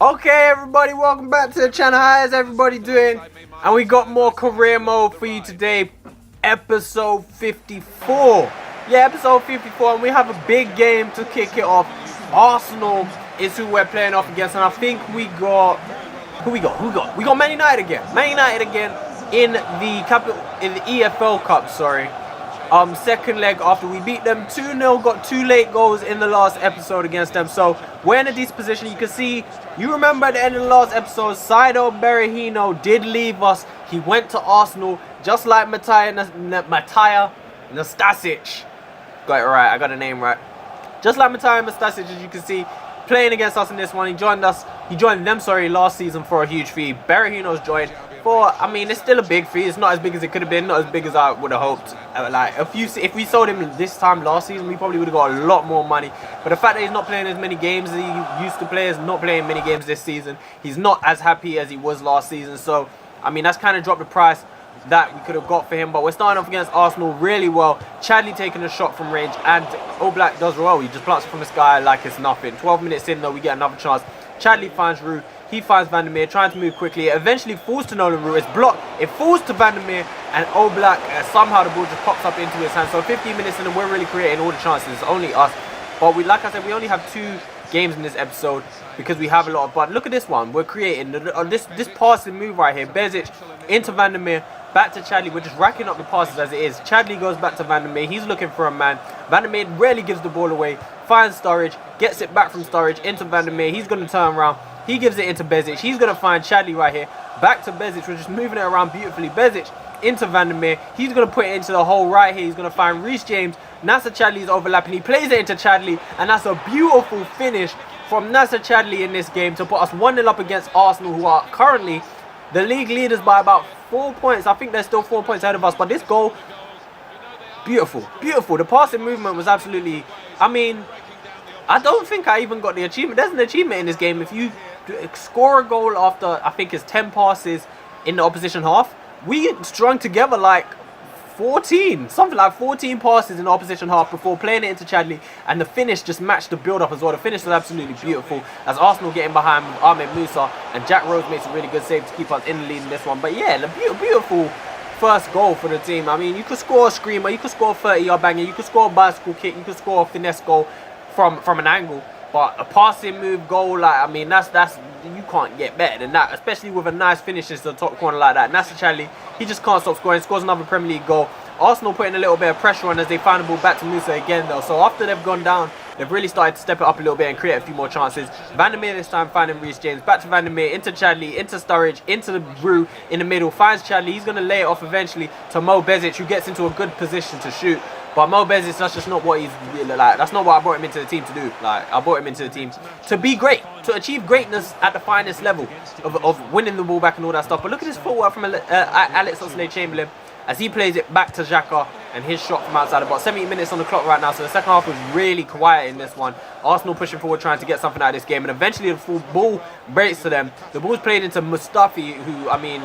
Okay, everybody, welcome back to the channel. How is everybody doing? And we got more career mode for you today, episode 54. Yeah, episode 54, and we have a big game to kick it off. Arsenal is who we're playing off against, and I think we got we got Man United again. Man United again in the EFL Cup. Sorry. Second leg after we beat them 2-0, got 2 late goals in the last episode against them. So we're in a decent position. You can see, you remember at the end of the last episode, Saido Berahino did leave us. He went to Arsenal, just like Matija Nastasic. Got it right, I got the name right. Just like Matija Nastasic, as you can see, playing against us in this one. He joined them, last season for a huge fee. Berahino's joined. I mean, it's still a big fee. It's not as big as it could have been, not as big as I would have hoped. Like, if we sold him this time last season, we probably would have got a lot more money. But the fact that he's not playing as many games as he used to play, is not playing many games this season. He's not as happy as he was last season. So, I mean, that's kind of dropped the price that we could have got for him. But we're starting off against Arsenal really well. Chadley taking a shot from range, and Oblak does well. He just plants it from the sky like it's nothing. 12 minutes in, though, we get another chance. Chadley finds Rue. He finds Van der Meer, trying to move quickly. It eventually falls to Nolan Rue. It's blocked. It falls to Van der Meer, and Oblak, somehow the ball just pops up into his hand. So 15 minutes in, and we're really creating all the chances. It's only us. But like I said, we only have 2 games in this episode because we have a lot of. But look at this one. We're creating this passing move right here. Bezic into Van der Meer, back to Chadley. We're just racking up the passes as it is. Chadley goes back to Van der Meer. He's looking for a man. Van der Meer rarely gives the ball away. Finds Sturridge, gets it back from Sturridge into Van der Meer. He's going to turn around. He gives it into Bezic. He's going to find Chadley right here. Back to Bezic. We're just moving it around beautifully. Bezic into Van der Meer. He's going to put it into the hole right here. He's going to find Reece James. Nasser Chadley is overlapping. He plays it into Chadley. And that's a beautiful finish from Nasser Chadley in this game to put us 1-0 up against Arsenal, who are currently the league leaders by about 4 points. I think they're still 4 points ahead of us. But this goal, beautiful. Beautiful. The passing movement was absolutely... I mean, I don't think I even got the achievement. There's an achievement in this game. If you score a goal after, I think it's 10 passes in the opposition half, we strung together like 14, something like 14 passes in the opposition half before playing it into Chadley, and the finish just matched the build-up as well. The finish was absolutely beautiful as Arsenal getting behind with Ahmed Musa, and Jack Rose makes a really good save to keep us in the lead in this one. But yeah, the beautiful first goal for the team. I mean, you could score a screamer, you could score a 30-yard banger, you could score a bicycle kick, you could score a finesse goal from an angle. But a passing move goal, like, I mean, that's you can't get better than that, especially with a nice finish into the top corner like that. Nasser Chadley, he just can't stop scoring. Scores another Premier League goal. Arsenal putting a little bit of pressure on as they find the ball back to Musa again, though. So after they've gone down, they've really started to step it up a little bit and create a few more chances. Van der Meer this time finding Reece James. Back to Van der Meer, into Chadley, into Sturridge, into the Rue in the middle. Finds Chadley. He's going to lay it off eventually to Mo Bezic, who gets into a good position to shoot. But Mo Bezic, that's just not what he's really like. That's not what I brought him into the team to do. Like, I brought him into the team to be great, to achieve greatness at the finest level of winning the ball back and all that stuff. But look at this footwork from Alex Oxlade-Chamberlain as he plays it back to Xhaka, and his shot from outside the box. 70 minutes on the clock right now, so the second half was really quiet in this one. Arsenal pushing forward, trying to get something out of this game, and eventually the full ball breaks to them. The ball's played into Mustafi, who, I mean,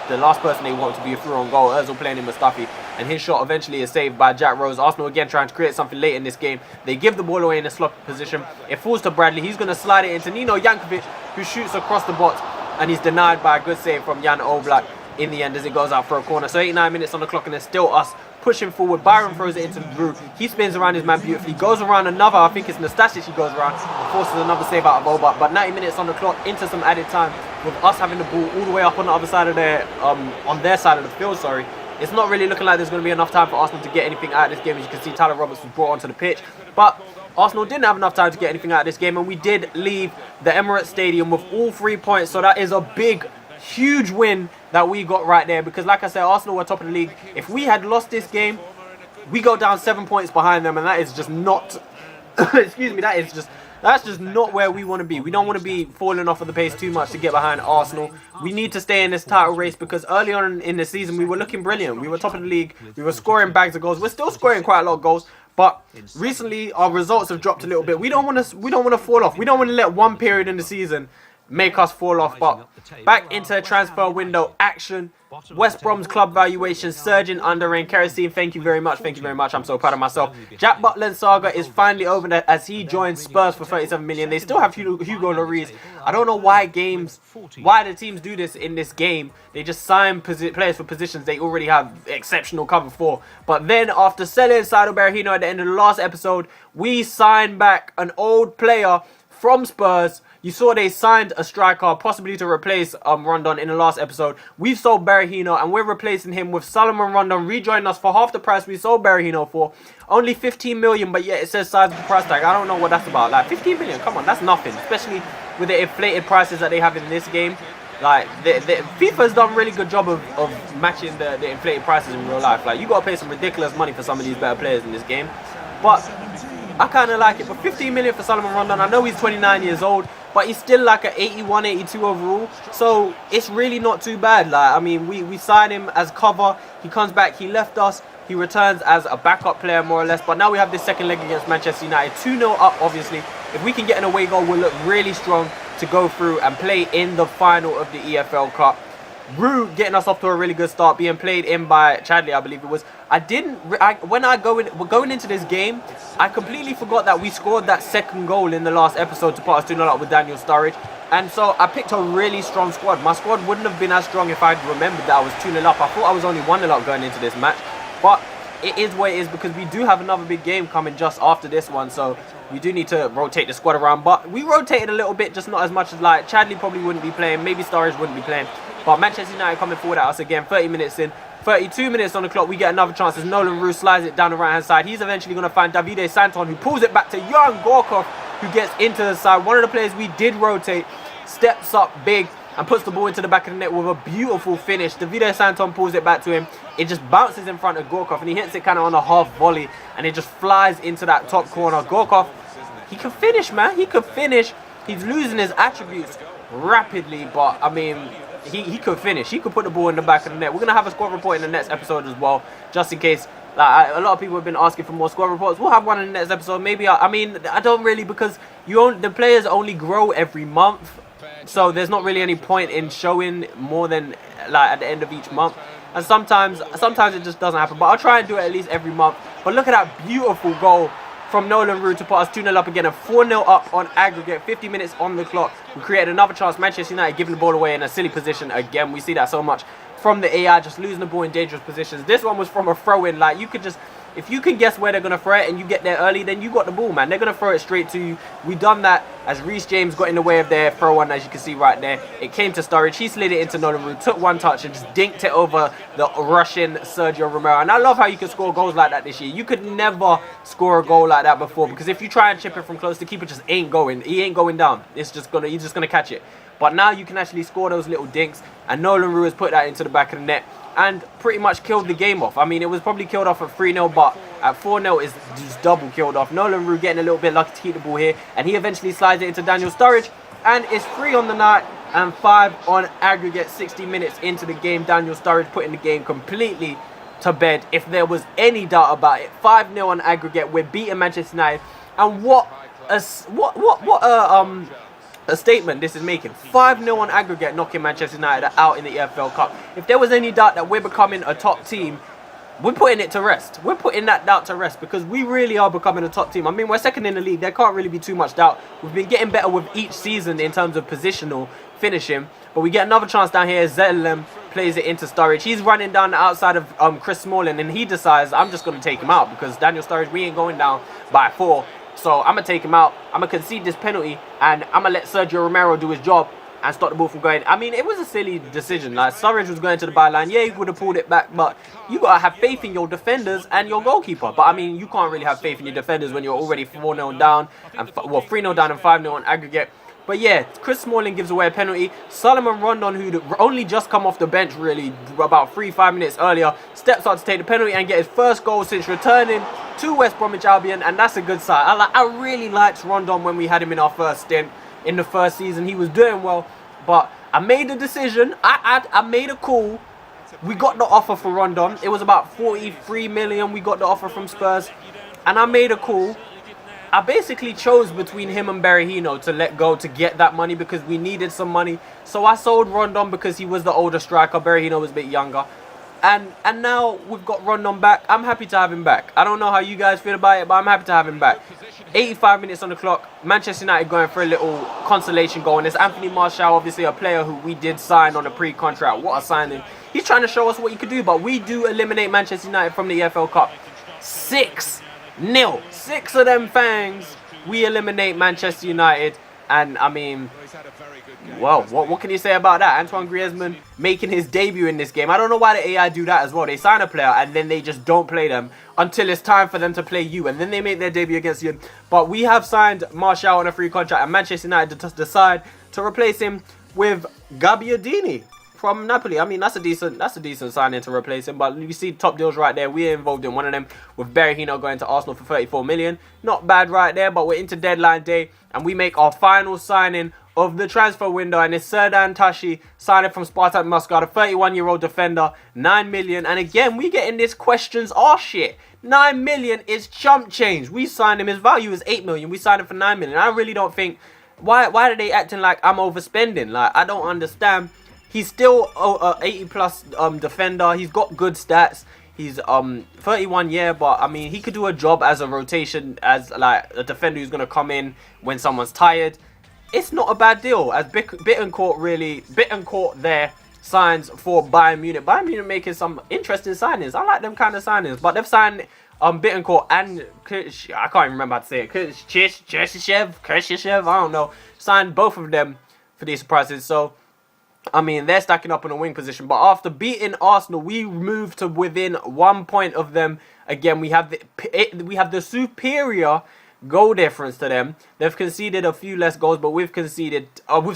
the last person they want to be a through on goal. Ozil playing in Mustafi, and his shot eventually is saved by Jack Rose. Arsenal again trying to create something late in this game. They give the ball away in a sloppy position. It falls to Bradley. He's going to slide it into Nino Jankovic, who shoots across the box, and he's denied by a good save from Jan Oblak in the end as it goes out for a corner. So 89 minutes on the clock, and it's still us pushing forward. Byron throws it into the Rue. He spins around his man beautifully. Goes around another, I think it's Nastasic he goes around, and forces another save out of Oblak. But 90 minutes on the clock, into some added time, with us having the ball all the way up on the other side of their, on their side of the field, sorry. It's not really looking like there's going to be enough time for Arsenal to get anything out of this game. As you can see, Tyler Roberts was brought onto the pitch. But Arsenal didn't have enough time to get anything out of this game, and we did leave the Emirates Stadium with all 3 points. So that is a big, huge win that we got right there, because like I said, Arsenal were top of the league. If we had lost this game, we go down 7 points behind them, and that is just not excuse me, that's just not where we want to be. We don't want to be falling off of the pace too much to get behind Arsenal. We need to stay in this title race, because early on in the season we were looking brilliant. We were top of the league. We were scoring bags of goals. We're still scoring quite a lot of goals, but recently our results have dropped a little bit. We don't want to fall off. We don't want to let one period in the season make us fall off. But back into transfer window action. West Brom's club valuation surging under rain. Kerosene, thank you very much. Thank you very much. I'm so proud of myself. Jack Butland's saga is finally over as he joins Spurs for 37 million. They still have Hugo Lloris. I don't know why the teams do this in this game. They just sign players for positions they already have exceptional cover for. But then after selling Saido Berahino at the end of the last episode, we signed back an old player from Spurs. You saw they signed a striker, possibly to replace Rondon in the last episode. We've sold Berahino, and we're replacing him with Solomon Rondon, rejoining us for half the price we sold Berahino for. Only 15 million, but yet it says size of the price tag. I don't know what that's about. Like, 15 million, come on, that's nothing. Especially with the inflated prices that they have in this game. Like, FIFA's done a really good job of matching the inflated prices in real life. Like, you got to pay some ridiculous money for some of these better players in this game. But I kind of like it. But 15 million for Solomon Rondon. I know he's 29 years old, but he's still like an 81, 82 overall. So it's really not too bad. Like, I mean, we signed him as cover. He comes back. He left us. He returns as a backup player, more or less. But now we have this second leg against Manchester United. 2-0 up, obviously. If we can get an away goal, we'll look really strong to go through and play in the final of the EFL Cup. Rue getting us off to a really good start, being played in by Chadley, I believe it was. Going into this game, I completely forgot that we scored that second goal in the last episode to put us 2-0 up with Daniel Sturridge. And so I picked a really strong squad. My squad wouldn't have been as strong if I'd remembered that I was 2-0 up. I thought I was only 1-0 up going into this match. But it is what it is, because we do have another big game coming just after this one. So we do need to rotate the squad around. But we rotated a little bit, just not as much as like Chadley probably wouldn't be playing. Maybe Sturridge wouldn't be playing. But Manchester United coming forward at us again, 30 minutes in. 32 minutes on the clock, we get another chance as Nolan Roux slides it down the right hand side. He's eventually going to find Davide Santon, who pulls it back to young Gorkov, who gets into the side. One of the players we did rotate steps up big and puts the ball into the back of the net with a beautiful finish. Davide Santon pulls it back to him. It just bounces in front of Gorkov, and he hits it kind of on a half volley, and it just flies into that top corner. Gorkov, he can finish, man. He could finish. He's losing his attributes rapidly, but I mean, he could finish. He could put the ball in the back of the net. We're going to have a squad report in the next episode as well, just in case. Like, a lot of people have been asking for more squad reports. We'll have one in the next episode. Maybe, I mean, I don't really, because the players only grow every month. So there's not really any point in showing more than, like, at the end of each month. And sometimes it just doesn't happen. But I'll try and do it at least every month. But look at that beautiful goal from Nolan Roux to put us 2-0 up again and 4-0 up on aggregate. 50 minutes on the clock. We created another chance. Manchester United giving the ball away in a silly position again. We see that so much from the AI, just losing the ball in dangerous positions. This one was from a throw-in. Like, you could just, if you can guess where they're going to throw it and you get there early, then you got the ball, man. They're going to throw it straight to you. We done that as Reece James got in the way of their throw-one, as you can see right there. It came to Sturridge. He slid it into Nolan Roux, took one touch and just dinked it over the Russian Sergio Romero. And I love how you can score goals like that this year. You could never score a goal like that before, because if you try and chip it from close, the keeper just ain't going. He ain't going down. He's just going to catch it. But now you can actually score those little dinks, and Nolan Roux has put that into the back of the net and pretty much killed the game off. I mean, it was probably killed off at 3-0, but at 4-0 is just double killed off. Nolan Roux getting a little bit lucky to keep the ball here, and he eventually slides it into Daniel Sturridge, and it's 3 on the night and 5 on aggregate. 60 minutes into the game, Daniel Sturridge putting the game completely to bed, if there was any doubt about it. 5-0 on aggregate. We're beating Manchester United, and what a statement this is making. 5-0 on aggregate, knocking Manchester United out in the EFL Cup. If there was any doubt that we're becoming a top team, we're putting it to rest. We're putting that doubt to rest, because we really are becoming a top team. I mean, we're second in the league. There can't really be too much doubt. We've been getting better with each season in terms of positional finishing. But we get another chance down here. Zelem plays it into Sturridge. He's running down the outside of Chris Smalling, and he decides, I'm just going to take him out, because Daniel Sturridge, we ain't going down by 4. So I'm going to take him out. I'm going to concede this penalty, and I'm going to let Sergio Romero do his job and stop the ball from going. I mean, it was a silly decision. Like, Sturridge was going to the byline. Yeah, he would have pulled it back, but you got to have faith in your defenders and your goalkeeper. But, I mean, you can't really have faith in your defenders when you're already 4-0 down, and 3-0 down and 5-0 on aggregate. But yeah, Chris Smalling gives away a penalty. Solomon Rondon, who'd only just come off the bench really about 3-5 minutes earlier, steps up to take the penalty and get his first goal since returning to West Bromwich Albion, and that's a good sign. I really liked Rondon when we had him in our first stint in the first season. He was doing well, but I made a decision. I made a call. We got the offer for Rondon. It was about 43 million. We got the offer from Spurs, and I made a call. I basically chose between him and Berahino to let go to get that money because we needed some money. So I sold Rondon because he was the older striker. Berahino was a bit younger. And now we've got Rondon back. I'm happy to have him back. I don't know how you guys feel about it, but I'm happy to have him back. 85 minutes on the clock. Manchester United going for a little consolation goal. And it's Anthony Martial, obviously a player who we did sign on a pre-contract. What a signing. He's trying to show us what he could do, but we do eliminate Manchester United from the EFL Cup. 6-0. 6 of them fangs. We eliminate Manchester United. And, I mean, well, what can you say about that? Antoine Griezmann making his debut in this game. I don't know why the AI do that as well. They sign a player and then they just don't play them until it's time for them to play you. And then they make their debut against you. But we have signed Martial on a free contract. And Manchester United decide to replace him with Gabbiadini from Napoli. I mean, that's a decent signing to replace him. But you see top deals right there. We're involved in one of them with Berahino going to Arsenal for 34 million. Not bad right there, but we're into deadline day. And we make our final signing of the transfer window. And it's Serdan Tashi signing from Spartak Moscow. A 31-year-old defender. 9 million. And again, we getting this questions shit. 9 million is chump change. We signed him. His value is 8 million. We signed him for 9 million. I really don't think... Why are they acting like I'm overspending? Like, I don't understand. He's still a 80-plus defender. He's got good stats. He's 31, yeah, but I mean, he could do a job as a rotation, as like a defender who's going to come in when someone's tired. It's not a bad deal. As Bittencourt there signs for Bayern Munich. Bayern Munich making some interesting signings. I like them kind of signings, but they've signed Bittencourt and I can't even remember how to say it. Kershishev, I don't know. Signed both of them for these prices. So I mean, they're stacking up in a wing position. But after beating Arsenal, we moved to within 1 point of them. Again, we have the superior goal difference to them. They've conceded a few less goals, but we've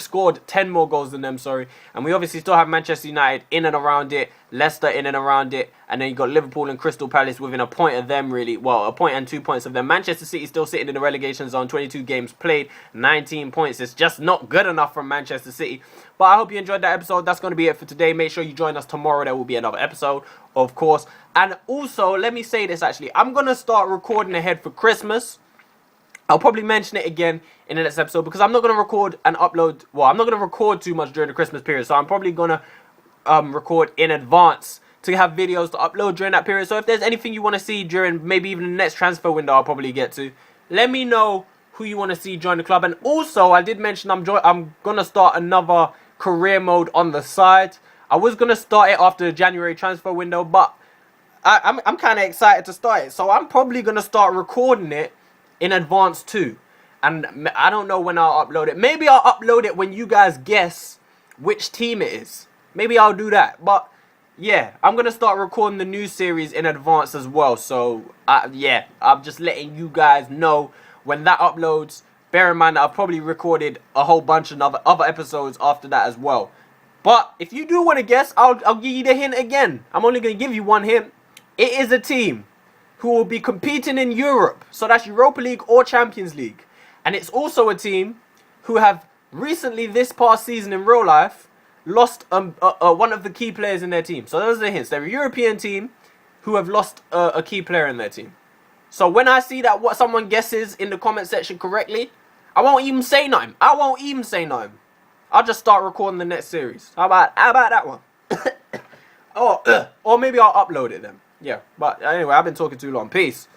scored 10 more goals than them, sorry. And we obviously still have Manchester United in and around it, Leicester in and around it, and then you got Liverpool and Crystal Palace within a point of them, really. Well, a point and 2 points of them. Manchester City still sitting in the relegation zone, 22 games played, 19 points. It's just not good enough from Manchester City. But I hope you enjoyed that episode. That's going to be it for today. Make sure you join us tomorrow. There will be another episode, of course. And also, let me say this actually. I'm going to start recording ahead for Christmas. I'll probably mention it again in the next episode because I'm not going to record and upload. Well, I'm not going to record too much during the Christmas period. So I'm probably going to record in advance to have videos to upload during that period. So if there's anything you want to see during maybe even the next transfer window I'll probably get to, let me know who you want to see join the club. And also, I did mention I'm going to start another career mode on the side. I was going to start it after the January transfer window, but I'm kind of excited to start it. So I'm probably going to start recording it in advance too. And I don't know when I'll upload it. Maybe I'll upload it when you guys guess which team it is. Maybe I'll do that. But yeah, I'm going to start recording the new series in advance as well. So yeah, I'm just letting you guys know when that uploads. Bear in mind that I've probably recorded a whole bunch of other episodes after that as well. But if you do want to guess, I'll give you the hint again. I'm only going to give you one hint. It is a team who will be competing in Europe. So that's Europa League or Champions League. And it's also a team who have recently, this past season in real life, lost one of the key players in their team. So those are the hints. They're a European team who have lost a key player in their team. So when I see that what someone guesses in the comment section correctly, I won't even say nothing. I'll just start recording the next series. How about that one? Or maybe I'll upload it then. Yeah, but anyway, I've been talking too long. Peace.